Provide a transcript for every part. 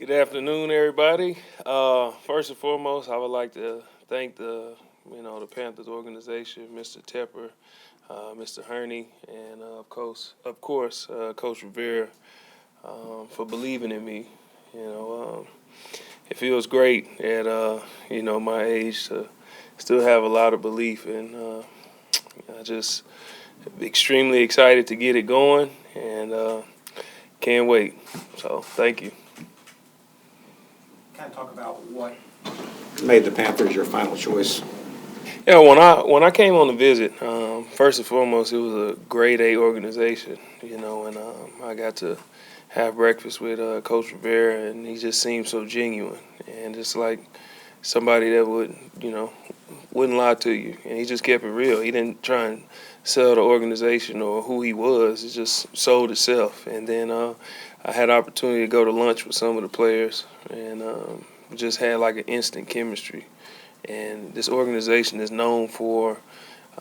Good afternoon, everybody. First and foremost, I would like to thank the Panthers organization, Mr. Tepper, Mr. Herney, and of course, Coach Rivera, for believing in me. You know, it feels great at my age to still have a lot of belief, and I just extremely excited to get it going, and can't wait. So, thank you. Kind of talk about what made the Panthers your final choice. Yeah, when I came on the visit, first and foremost, it was a grade A organization, and I got to have breakfast with Coach Rivera, and he just seemed so genuine, and just like somebody that wouldn't lie to you, and he just kept it real. He didn't try and sell the organization or who he was. It just sold itself. And then I had opportunity to go to lunch with some of the players, and just had like an instant chemistry. And this organization is known for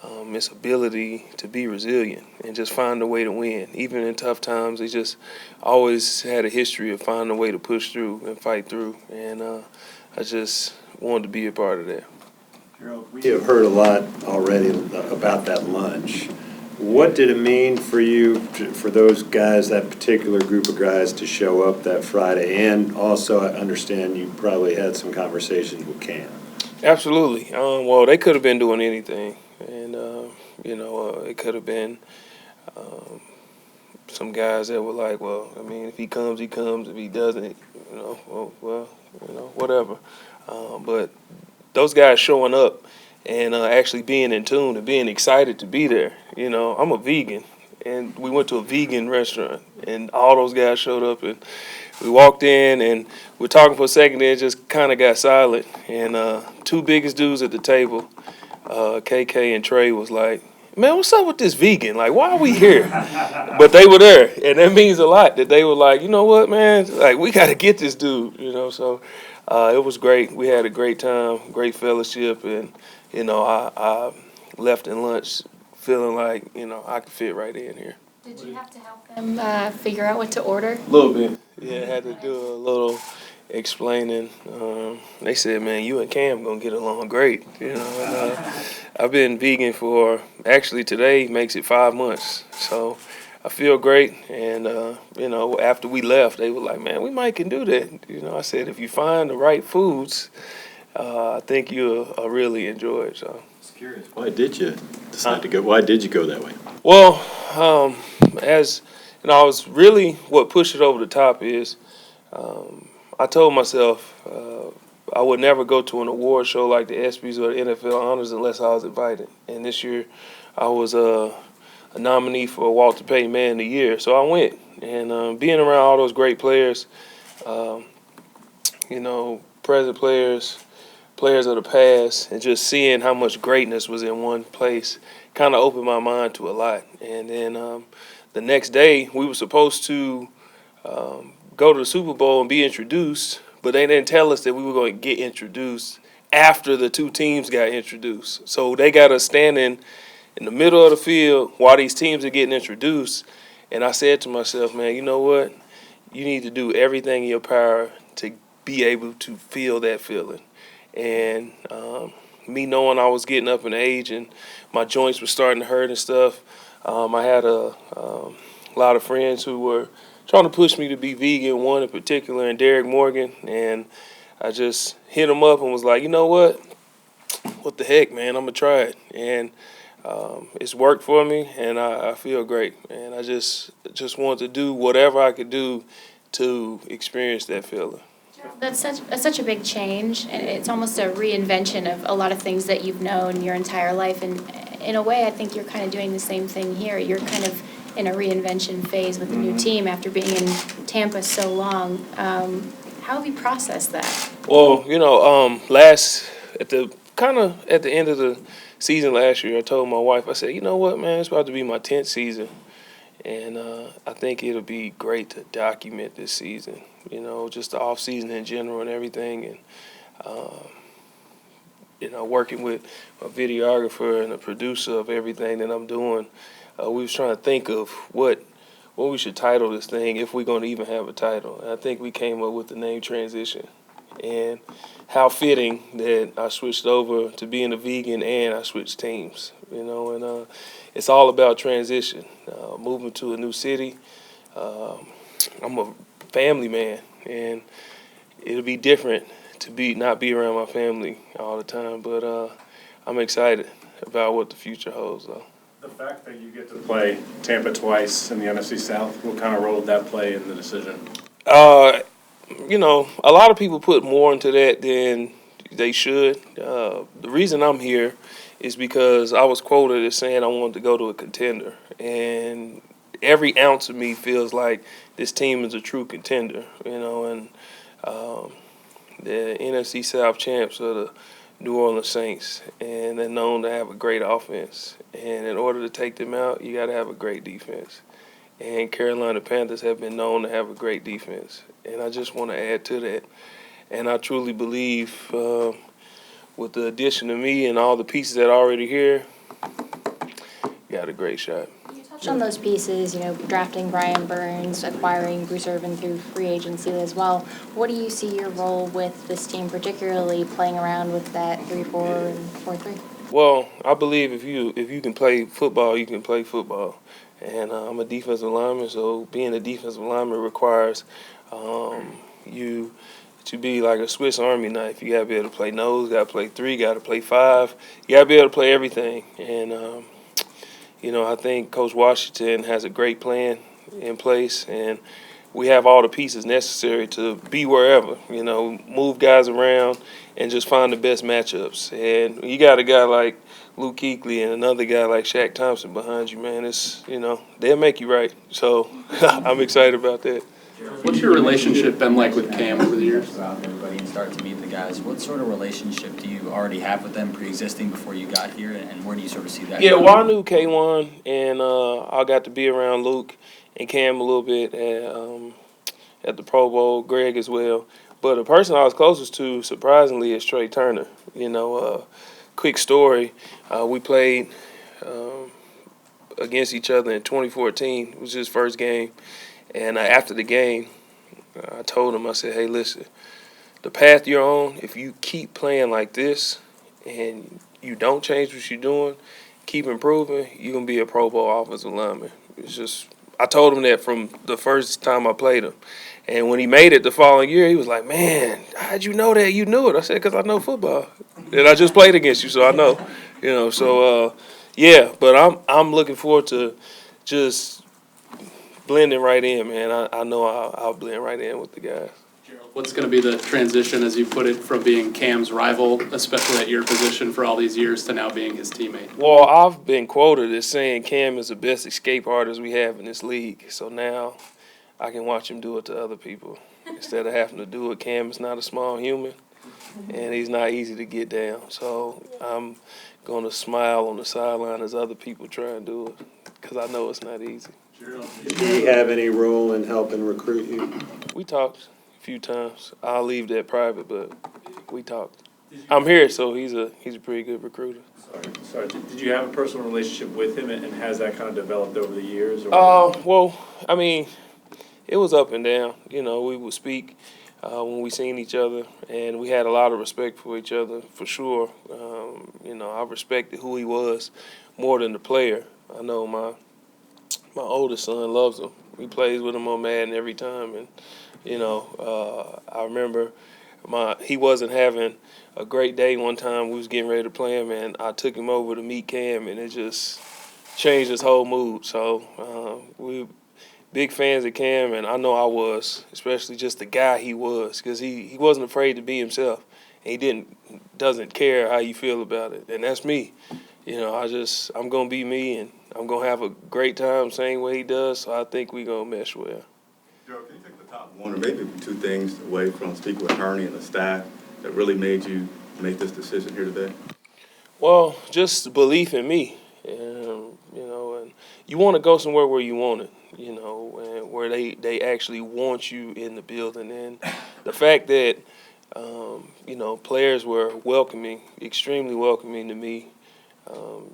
its ability to be resilient and just find a way to win. Even in tough times, they just always had a history of finding a way to push through and fight through. And I just wanted to be a part of that. Gerald, we have heard a lot already about that lunch. What did it mean for you, for those guys, that particular group of guys, to show up that Friday? And also, I understand you probably had some conversations with Cam. Absolutely. Well, they could have been doing anything, and it could have been some guys that were like, well, I mean, if he comes, he comes. If he doesn't, whatever. But those guys showing up and actually being in tune and being excited to be there. I'm a vegan, and we went to a vegan restaurant, and all those guys showed up, and we walked in, and we're talking for a second, and it just kind of got silent. And two biggest dudes at the table, KK and Trey, was like, man, what's up with this vegan? Like, why are we here? But they were there, and that means a lot that they were like, you know what, man? Like, we got to get this dude, So it was great. We had a great time, great fellowship, and, I left in lunch feeling like, I could fit right in here. Did you have to help them figure out what to order? A little bit. Yeah, I had to do a little explaining. They said, man, you and Cam going to get along great, And, I've been vegan for, actually today makes it 5 months. So I feel great. And, after we left, they were like, man, we might can do that. I said, if you find the right foods, I think you'll really enjoy it. So. Curious, why did you decide to go? Why did you go that way? Well, as I was really, what pushed it over the top is I told myself I would never go to an award show like the ESPYs or the NFL Honors unless I was invited. And this year I was a nominee for Walter Payton Man of the Year, so I went. And being around all those great players, present players of the past, and just seeing how much greatness was in one place kind of opened my mind to a lot. And then the next day, we were supposed to go to the Super Bowl and be introduced, but they didn't tell us that we were going to get introduced after the two teams got introduced. So they got us standing in the middle of the field while these teams are getting introduced. And I said to myself, man, you know what? You need to do everything in your power to be able to feel that feeling. And me knowing I was getting up in age and my joints were starting to hurt and stuff, I had a lot of friends who were trying to push me to be vegan, one in particular, and Derek Morgan. And I just hit him up and was like, you know what? What the heck, man? I'm going to try it. And it's worked for me, and I feel great. And I just wanted to do whatever I could do to experience that feeling. That's such a big change, and it's almost a reinvention of a lot of things that you've known your entire life. And in a way, I think you're kind of doing the same thing here. You're kind of in a reinvention phase with a new team after being in Tampa so long. How have you processed that? Well, at the end of the season last year, I told my wife, I said, you know what, man, it's about to be my 10th season. And I think it'll be great to document this season, just the off season in general and everything. And, working with a videographer and a producer of everything that I'm doing, we was trying to think of what what we should title this thing if we're going to even have a title. And I think we came up with the name Transition. And how fitting that I switched over to being a vegan and I switched teams, and it's all about transition, moving to a new city. I'm a family man, and it'll be different to not be around my family all the time, but I'm excited about what the future holds, though. The fact that you get to play Tampa twice in the NFC South, what kind of role did that play in the decision? A lot of people put more into that than they should. The reason I'm here is because I was quoted as saying I wanted to go to a contender. And every ounce of me feels like this team is a true contender, and the NFC South champs are the New Orleans Saints, and they're known to have a great offense. And in order to take them out, you got to have a great defense. And Carolina Panthers have been known to have a great defense. And I just want to add to that. And I truly believe with the addition of me and all the pieces that are already here, got a great shot. You touched on those pieces, drafting Brian Burns, acquiring Bruce Irvin through free agency as well. What do you see your role with this team, particularly playing around with that 3-4 and 4-3? Well, I believe if you can play football, you can play football. And I'm a defensive lineman, so being a defensive lineman requires you to be like a Swiss Army knife. You got to be able to play nose, got to play 3, got to play 5. You got to be able to play everything. And, I think Coach Washington has a great plan in place, and we have all the pieces necessary to be wherever, move guys around and just find the best matchups. And you got a guy like Luke Kuechly and another guy like Shaq Thompson behind you, man. It's, they'll make you right. So I'm excited about that. What's your relationship been like with Cam over the years? Go out with everybody and start to meet the guys. What sort of relationship do you already have with them pre-existing before you got here, and where do you sort of see that? Yeah, well, I knew K1, and I got to be around Luke and Cam a little bit at the Pro Bowl, Greg as well. But the person I was closest to, surprisingly, is Trey Turner. Quick story, we played against each other in 2014. It was his first game. And after the game, I told him, I said, hey, listen, the path you're on, if you keep playing like this and you don't change what you're doing, keep improving, you're going to be a Pro Bowl offensive lineman. It's just, I told him that from the first time I played him. And when he made it the following year, he was like, man, how'd you know that? You knew it. I said, because I know football. And I just played against you, so I know. But I'm looking forward to just blending right in, man. I know I'll blend right in with the guys. Gerald, what's going to be the transition, as you put it, from being Cam's rival, especially at your position for all these years, to now being his teammate? Well, I've been quoted as saying Cam is the best escape artist we have in this league. So now I can watch him do it to other people instead of having to do it. Cam is not a small human, and he's not easy to get down. So I'm going to smile on the sideline as other people try and do it, because I know it's not easy. Did he have any role in helping recruit you? We talked a few times. I'll leave that private, but we talked. I'm here, so he's a pretty good recruiter. Sorry. Did you have a personal relationship with him, and has that kind of developed over the years? Or? Well, I mean, it was up and down. We would speak when we seen each other, and we had a lot of respect for each other, for sure. I respected who he was more than the player. I know my oldest son loves him. He plays with him on Madden every time, and I remember he wasn't having a great day one time. We was getting ready to play him, and I took him over to meet Cam, and it just changed his whole mood. So we big fans of Cam, and I know I was, especially just the guy he was, because he wasn't afraid to be himself. And he doesn't care how you feel about it, and that's me. I'm gonna be me, and I'm gonna have a great time same way he does. So I think we gonna mesh well. Gerald, can you take the top one or maybe two things away from speaking with Ernie and the staff that really made you make this decision here today? Well, just belief in me, and you want to go somewhere where you want it, and where they actually want you in the building. And the fact that players were extremely welcoming to me.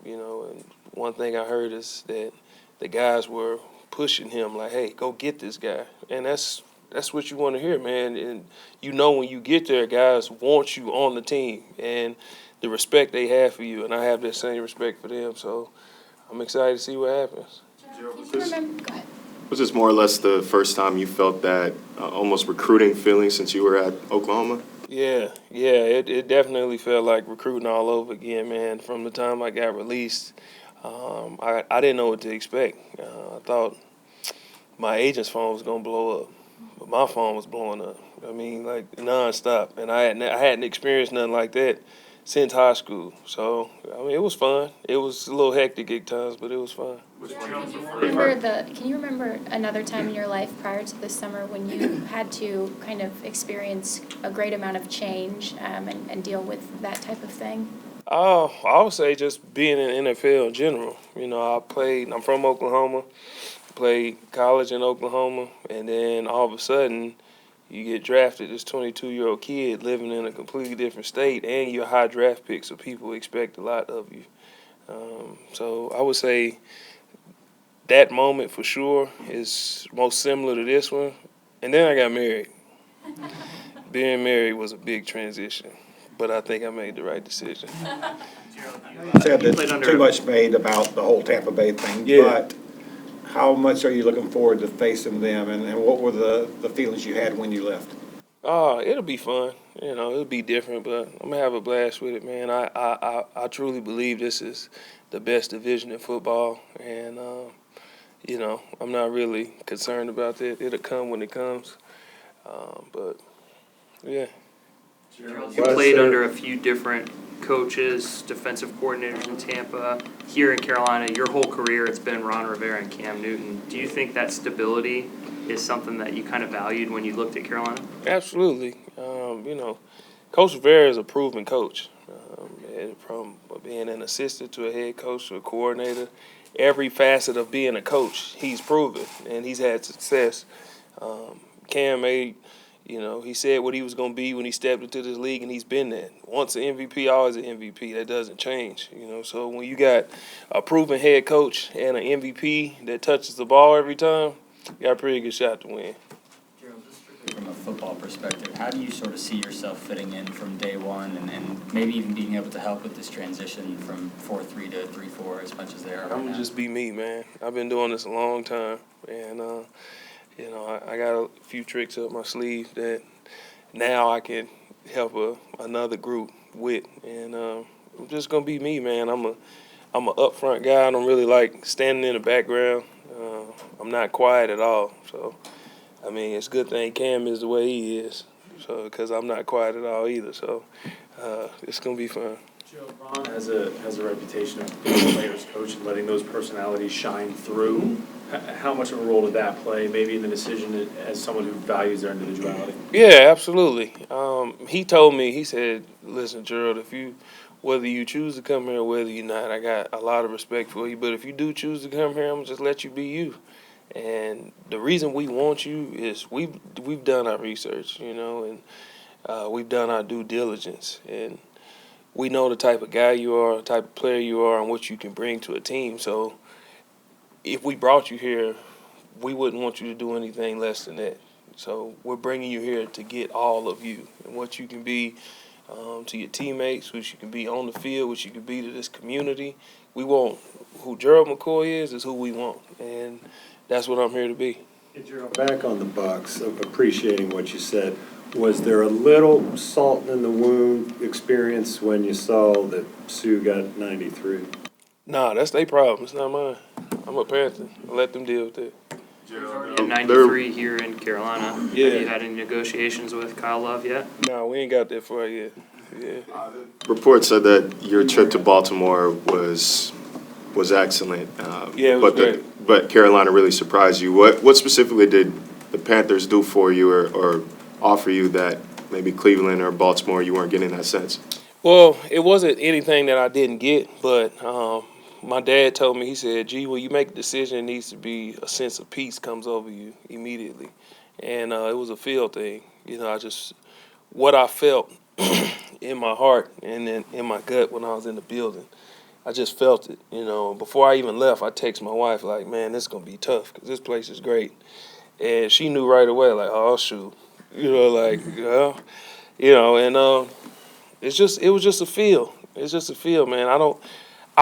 And one thing I heard is that the guys were pushing him like, hey, go get this guy. And that's what you want to hear, man. And when you get there, guys want you on the team and the respect they have for you. And I have that same respect for them. So I'm excited to see what happens. Gerald, can you remember? Go ahead. Was this more or less the first time you felt that almost recruiting feeling since you were at Oklahoma? Yeah, it definitely felt like recruiting all over again, man. From the time I got released, I didn't know what to expect. I thought my agent's phone was gonna blow up, but my phone was blowing up. I mean, like nonstop, and I hadn't experienced nothing like that since high school. So I mean, it was fun. It was a little hectic at times, but it was fun. Can you remember another time in your life prior to this summer when you had to kind of experience a great amount of change and deal with that type of thing? I would say just being in the NFL in general. I'm from Oklahoma, played college in Oklahoma, and then all of a sudden you get drafted as 22-year-old kid living in a completely different state, and you're a high draft pick, so people expect a lot of you. So I would say that moment for sure is most similar to this one. And then I got married. Being married was a big transition, but I think I made the right decision. You said that too much made about the whole Tampa Bay thing, Yeah. but how much are you looking forward to facing them, and what were the feelings you had when you left? It'll be fun. It'll be different, but I'm gonna have a blast with it, man. I truly believe this is the best division in football, and I'm not really concerned about that. It'll come when it comes, but yeah. You played under a few different coaches, defensive coordinators in Tampa. Here in Carolina, your whole career, it's been Ron Rivera and Cam Newton. Do you think that stability is something that you kind of valued when you looked at Carolina? Absolutely. Coach Rivera is a proven coach. And from being an assistant to a head coach to a coordinator, every facet of being a coach, he's proven, and he's had success. Cam made, he said what he was going to be when he stepped into this league, and he's been that. Once an MVP, always an MVP. That doesn't change, So when you got a proven head coach and an MVP that touches the ball every time, you got a pretty good shot to win. Gerald, just strictly from a football perspective, how do you sort of see yourself fitting in from day one and maybe even being able to help with this transition from 4-3 to 3-4 as much as they are right I'm now? gonna just be me, man. I've been doing this a long time, and I got a few tricks up my sleeve that now I can help another group with, and I'm just gonna be me, man. I'm a upfront guy. I don't really like standing in the background. I'm not quiet at all, so I mean it's a good thing Cam is the way he is, so because I'm not quiet at all either. So it's gonna be fun. Joe, Ron has a reputation of being a player's coach and letting those personalities shine through. How much of a role did that play, maybe in the decision as someone who values their individuality? Yeah, absolutely. He told me, he said, listen, Gerald, whether you choose to come here or whether you're not, I got a lot of respect for you. But if you do choose to come here, I'm gonna just let you be you. And the reason we want you is we've done our research, and we've done our due diligence, and we know the type of guy you are, the type of player you are, and what you can bring to a team. So if we brought you here, we wouldn't want you to do anything less than that. So we're bringing you here to get all of you and what you can be to your teammates, what you can be on the field, what you can be to this community. We want who Gerald McCoy is who we want, and that's what I'm here to be. Hey, Gerald, back on the Bucks, appreciating what you said, was there a little salt in the wound experience when you saw that Sue got 93? Nah, that's their problem. It's not mine. I'm a Panther. I'll let them deal with it. In 93 here in Carolina, Yeah. have you had any negotiations with Kyle Love yet? Nah, we ain't got that far yet. Yeah. Reports said that your trip to Baltimore was excellent. Yeah, it was great. But Carolina really surprised you. What specifically did the Panthers do for you or offer you that maybe Cleveland or Baltimore you weren't getting that sense? Well, it wasn't anything that I didn't get, but my dad told me, he said, when you make a decision, it needs to be a sense of peace comes over you immediately. And it was a feel thing. What I felt in my heart and in my gut when I was in the building. I just felt it, you know. Before I even left, I text my wife like, man, this is going to be tough because this place is great. And she knew right away, like, oh, shoot. You know, like, yeah. You know, and it was just a feel. It's just a feel, man. I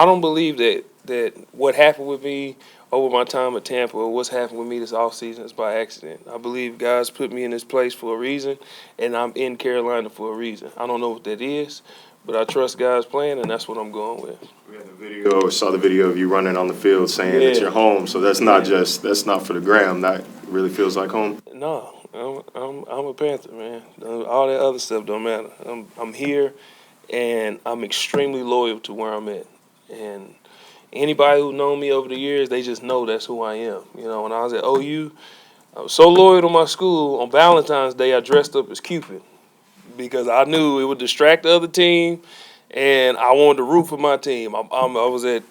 don't believe that what happened with me over my time at Tampa or what's happened with me this offseason is by accident. I believe God's put me in this place for a reason, and I'm in Carolina for a reason. I don't know what that is, but I trust God's plan, and that's what I'm going with. We had the video, saw the video of you running on the field saying it's your home. So that's not for the gram. That really feels like home. No, I'm a Panther, man. All that other stuff don't matter. I'm here, and I'm extremely loyal to where I'm at. And anybody who known me over the years, they just know that's who I am. You know, when I was at OU, I was so loyal to my school. On Valentine's Day, I dressed up as Cupid because I knew it would distract the other team, and I wanted to root for my team. I was at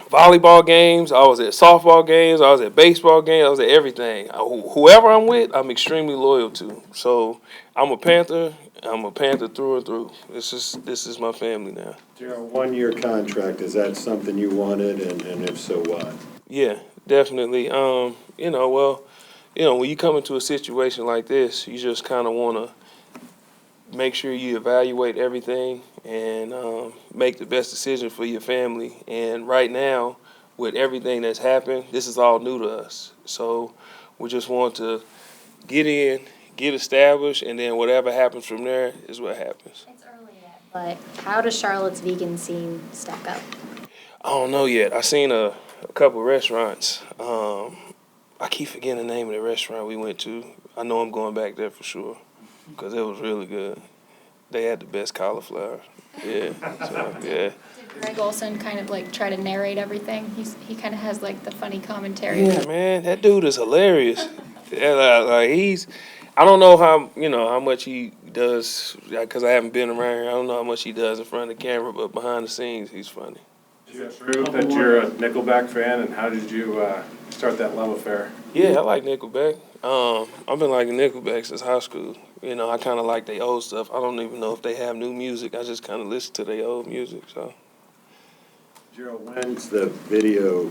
volleyball games, I was at softball games, I was at baseball games, I was at everything. Whoever I'm with, I'm extremely loyal to. So I'm a Panther. I'm a Panther through and through. This is my family now. Gerald, 1-year contract, is that something you wanted, and if so, why? Yeah, definitely. You know, when you come into a situation like this, you just kind of want to make sure you evaluate everything and make the best decision for your family. And right now, with everything that's happened, this is all new to us. So we just want to get in, get established, and then whatever happens from there is what happens. It's early yet, but how does Charlotte's vegan scene stack up? I don't know yet. I seen a couple restaurants. I keep forgetting the name of the restaurant we went to. I know I'm going back there for sure because it was really good. They had the best cauliflower. Yeah. So, yeah. Did Greg Olson kind of like try to narrate everything? He kind of has like the funny commentary. Yeah, man, that dude is hilarious. Yeah, like I don't know how much he does because I haven't been around here. I don't know how much he does in front of the camera, but behind the scenes, he's funny. Is it true that you're a Nickelback fan, and how did you start that love affair? Yeah, I like Nickelback. I've been liking Nickelback since high school. You know, I kind of like their old stuff. I don't even know if they have new music. I just kind of listen to their old music. So, Gerald, when's the video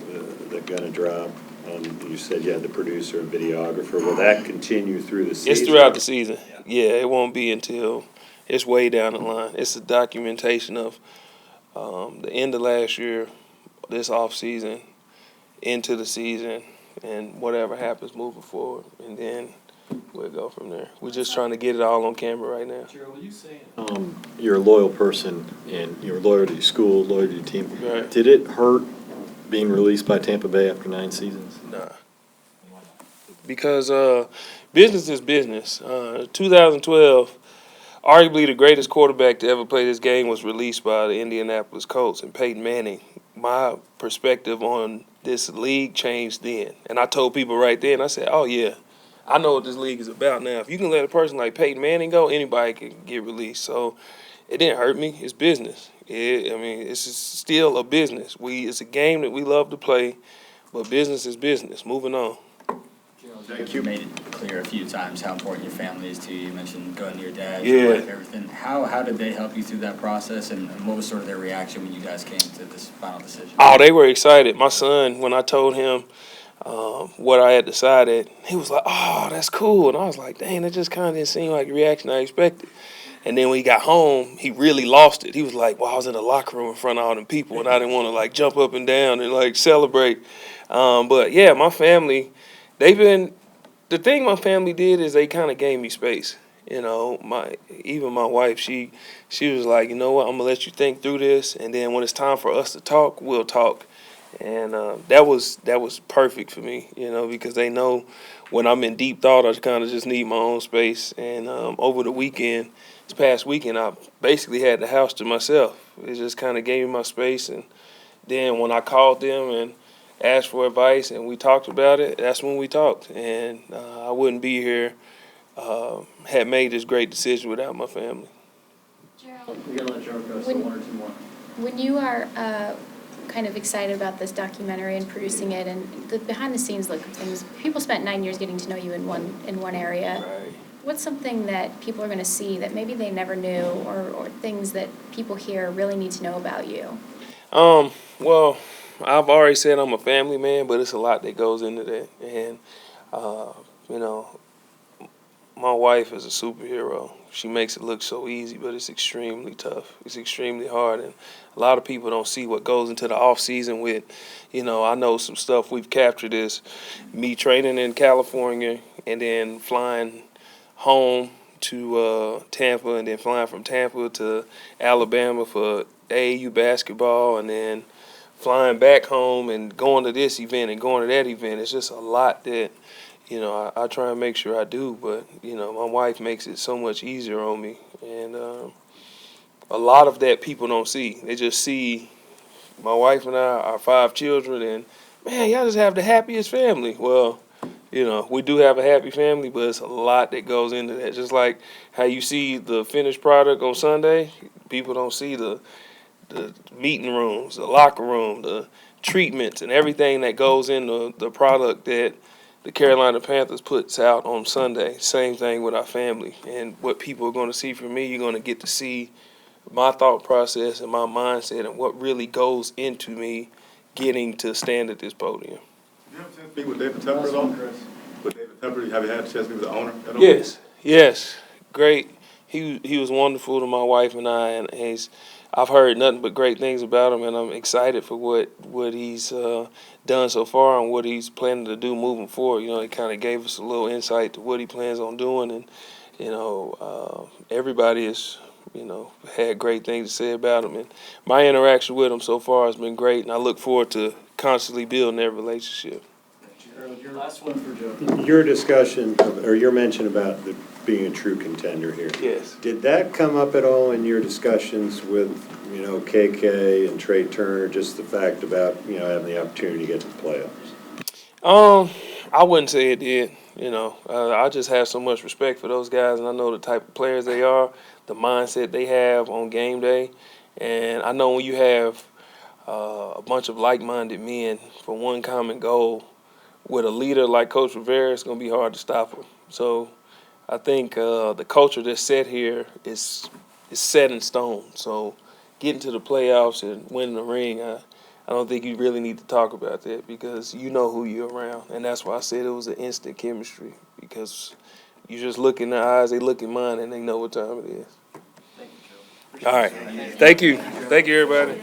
that gonna drop? You said you had the producer and videographer. Will that continue through the season? It's throughout the season. Yeah, it won't be until it's way down the line. It's a documentation of the end of last year, this off season, into the season, and whatever happens moving forward, and then we'll go from there. We're just trying to get it all on camera right now. Gerald, are you saying you're a loyal person and you're loyal to your school, loyal to your team? Right. Did it hurt being released by Tampa Bay after 9 seasons? Nah. Because business is business. 2012, arguably the greatest quarterback to ever play this game was released by the Indianapolis Colts and Peyton Manning. My perspective on this league changed then. And I told people right then, I said, oh, yeah, I know what this league is about now. If you can let a person like Peyton Manning go, anybody can get released. So it didn't hurt me. It's business. It's just still a business. It's a game that we love to play, but business is business. Moving on. You made it clear a few times how important your family is to you. You mentioned going to your dad, Yeah. your wife, everything. How did they help you through that process, and what was sort of their reaction when you guys came to this final decision? Oh, they were excited. My son, when I told him what I had decided, he was like, oh, that's cool. And I was like, dang, that just kind of didn't seem like the reaction I expected. And then when he got home, he really lost it. He was like, well, I was in the locker room in front of all them people, and I didn't want to, like, jump up and down and, like, celebrate. But, yeah, my family, the thing my family did is they kind of gave me space. You know, even my wife, she was like, you know what, I'm going to let you think through this, and then when it's time for us to talk, we'll talk. And that was perfect for me, you know, because they know when I'm in deep thought, I kind of just need my own space. And over the weekend, this past weekend, I basically had the house to myself. It just kind of gave me my space. And then when I called them and asked for advice and we talked about it, that's when we talked. And I wouldn't be here, had made this great decision without my family. Gerald, We're going to let Gerald go, so one or two more. when you are kind of excited about this documentary and producing it and the behind the scenes look of things, people spent 9 years getting to know you in one area. Right. What's something that people are going to see that maybe they never knew, or things that people here really need to know about you? Well, I've already said I'm a family man, but it's a lot that goes into that. And, you know, my wife is a superhero. She makes it look so easy, but it's extremely tough. It's extremely hard, and a lot of people don't see what goes into the off season with, I know some stuff we've captured is me training in California and then flying home to Tampa and then flying from Tampa to Alabama for AAU basketball and then flying back home and going to this event and going to that event. It's just a lot that I try and make sure I do, but, my wife makes it so much easier on me. And a lot of that people don't see. They just see my wife and I, our 5 children, and, man, y'all just have the happiest family. Well, we do have a happy family, but it's a lot that goes into that. Just like how you see the finished product on Sunday, people don't see the meeting rooms, the locker room, the treatments, and everything that goes into the product that the Carolina Panthers puts out on Sunday. Same thing with our family. And what people are going to see from me, you're going to get to see my thought process and my mindset and what really goes into me getting to stand at this podium. Did you have a chance to speak with David Tepper at all? With David Tepper, have you had a chance to speak with the owner at all? Yes. Great. He was wonderful to my wife and I, and I've heard nothing but great things about him, and I'm excited for what he's done so far and what he's planning to do moving forward. He kind of gave us a little insight to what he plans on doing, and everybody has had great things to say about him, and my interaction with him so far has been great, and I look forward to constantly building that relationship. Gerald, your last one for Joe. Your discussion, or your mention about being a true contender here. Yes. Did that come up at all in your discussions with, KK and Trey Turner, just the fact about, having the opportunity to get to the playoffs? I wouldn't say it did. I just have so much respect for those guys, and I know the type of players they are, the mindset they have on game day, and I know when you have a bunch of like-minded men for one common goal, with a leader like Coach Rivera, it's going to be hard to stop him. So I think the culture that's set here is set in stone. So getting to the playoffs and winning the ring, I don't think you really need to talk about that because you know who you're around. And that's why I said it was an instant chemistry because you just look in their eyes, they look in mine, and they know what time it is. Thank you, Joe. All right. Thank you. Thank you, everybody.